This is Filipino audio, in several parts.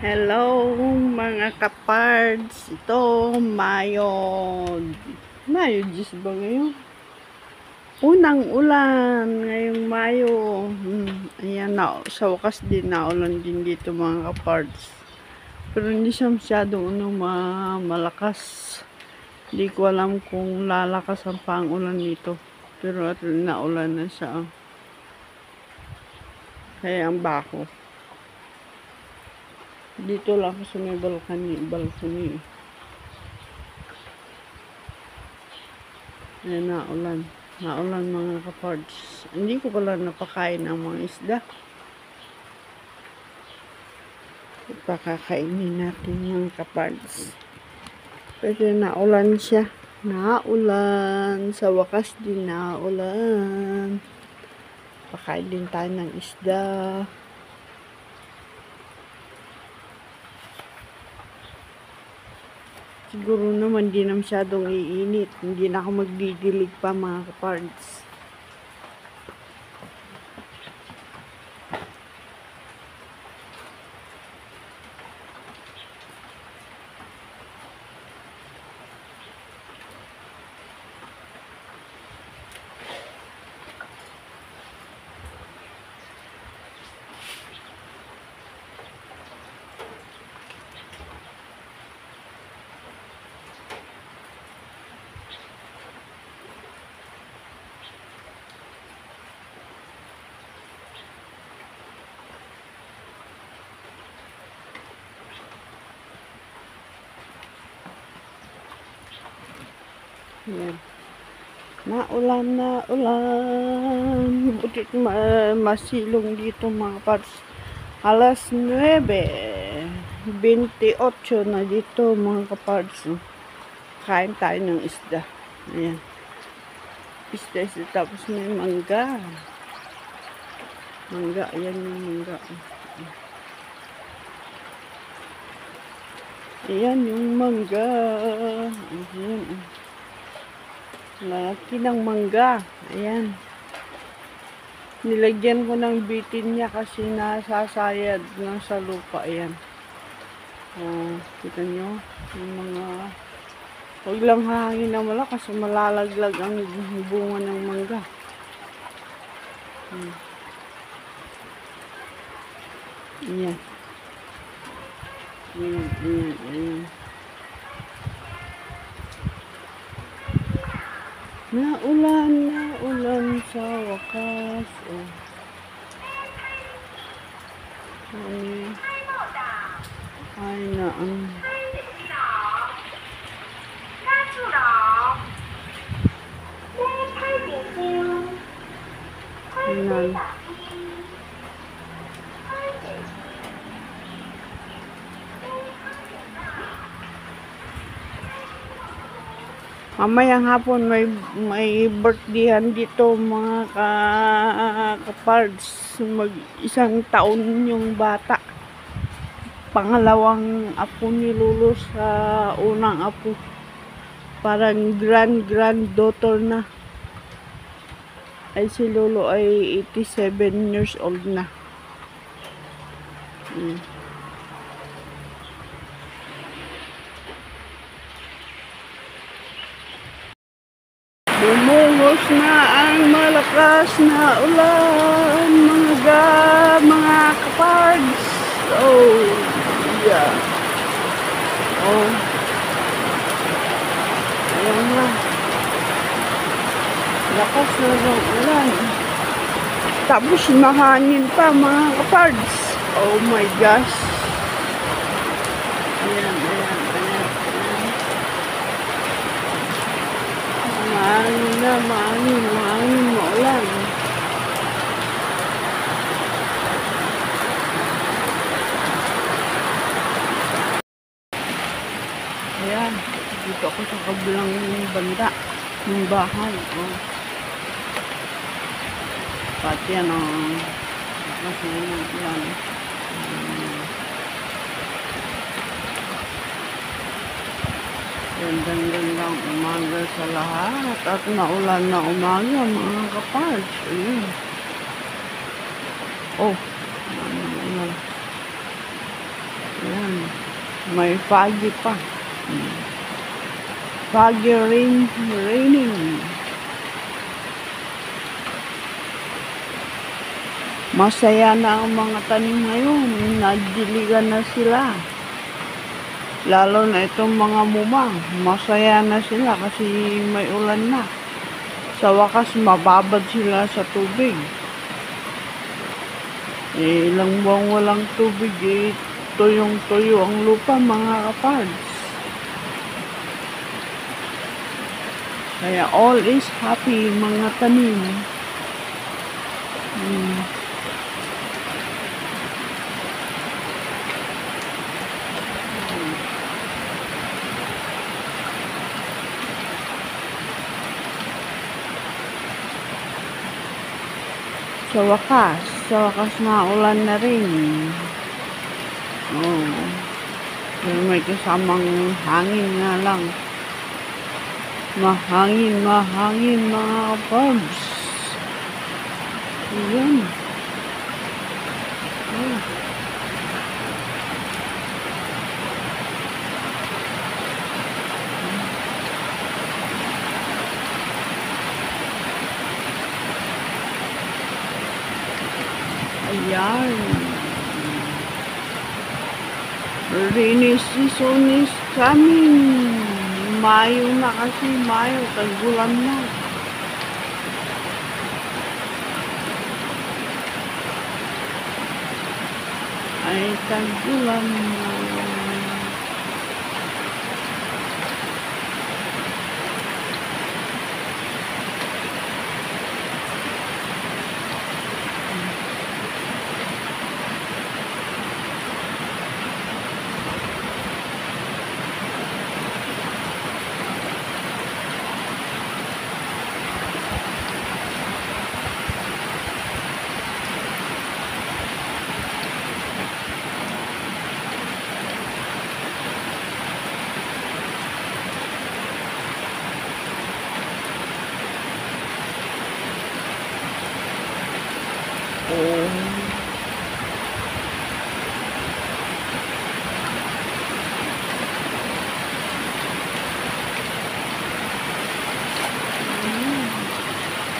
Hello mga kapards. Ito, Mayo. Mayo 10 ba ngayon? Unang ulan ngayong Mayo. Ayan na, sa wakas din na ulan din dito mga kapards. Pero hindi siya masyadong malakas. Hindi ko alam kung lalakas ang pang-ulan dito. Pero at naulan na siya. Kaya ang bako. Dito lang sa may balcony. Ayan, naulan mga kapards. Hindi ko pala napakain ng mga isda. Ipakakainin natin mga kapards. Pero naulan siya. Naulan. Sa wakas din naulan. Pakain din tayo ng isda. Siguro naman di na masyadong iinit. Hindi na ako magdidilig pa mga kapards. Ayan. Naulan. Butit masilong dito mga parts. Alas 9:28 na dito mga kaparts. Kain tayo ng isda. Ayan. Isda. Tapos may mangga. Ayan yung mangga. Ayan yung mangga. Ayan. Laki ng mangga. Ayan. Nilagyan ko ng bitin niya kasi nasasayad na sa lupa. Ayan. Kita nyo. Yung mga... Huwag lang hangin na malakas kasi malalaglag ang bunga ng mangga. Ayan. Ayan. Naulan sa wakas. Ay na Ayan. Mamayang hapon may birthdayhan dito mga kapards. Isang taon yung bata. Pangalawang apo ni Lolo sa unang apo. Parang granddaughter na. Ay si Lolo ay 87 years old na. Bumungos na ang malakas na ulan mga kapards. Yeah. Ayan na. Lakas na ng ulan. Tapos mahangin pa mga kapards. Oh my gosh. Ayan. Mahangin, maulan. Ayan, dito ako sa kabilang banda ng bahay. Pati yan kasi yan. Gandang umaga sa lahat at naulan na umaga mga kapards. Ayan. Ayan. May foggy pa. Foggy raining. Masaya na ang mga tanim ngayon. Nadiligan na sila. Lalo na itong mga mumang. Masaya na sila kasi may ulan na. Sa wakas, mababad sila sa tubig. Ilang buwan walang tubig, tuyong-tuyo ang lupa, mga kapards. Kaya all is happy, mga tanim. Sa wakas maulan na rin. Pero may kasamang hangin nga lang. Mahangin mga kapards. Ayan. Ayan. Rainy season is coming. Mayo na kasi, tag-ulan na. Ay, tag-ulan na.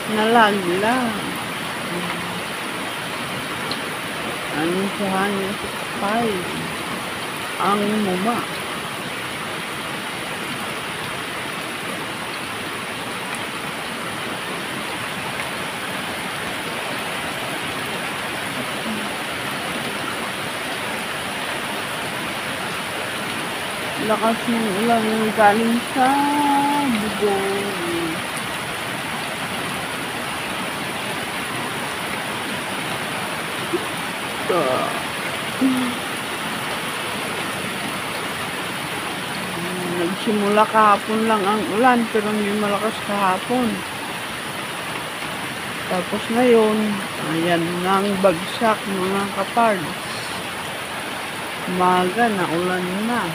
Nalaglag. Ano sa hangin sa pay? Ang muma. Lakas ng ulan ng galing sa bubong. Nagsimula kahapon lang ang ulan pero hindi malakas kahapon. Tapos ngayon, ayan na ang bagsak, mga kapards. Umaga na ulan na.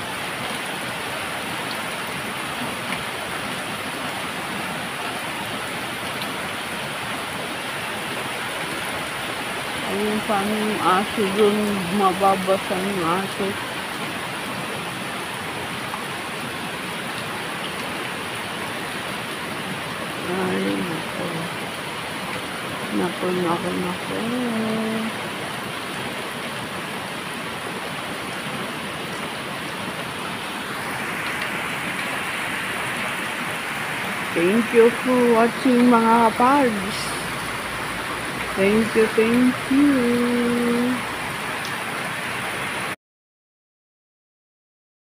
Ayun, paano yung aso dun, mababasa yung aso. Ay, nako. Thank you for watching, mga kapards. Thank you.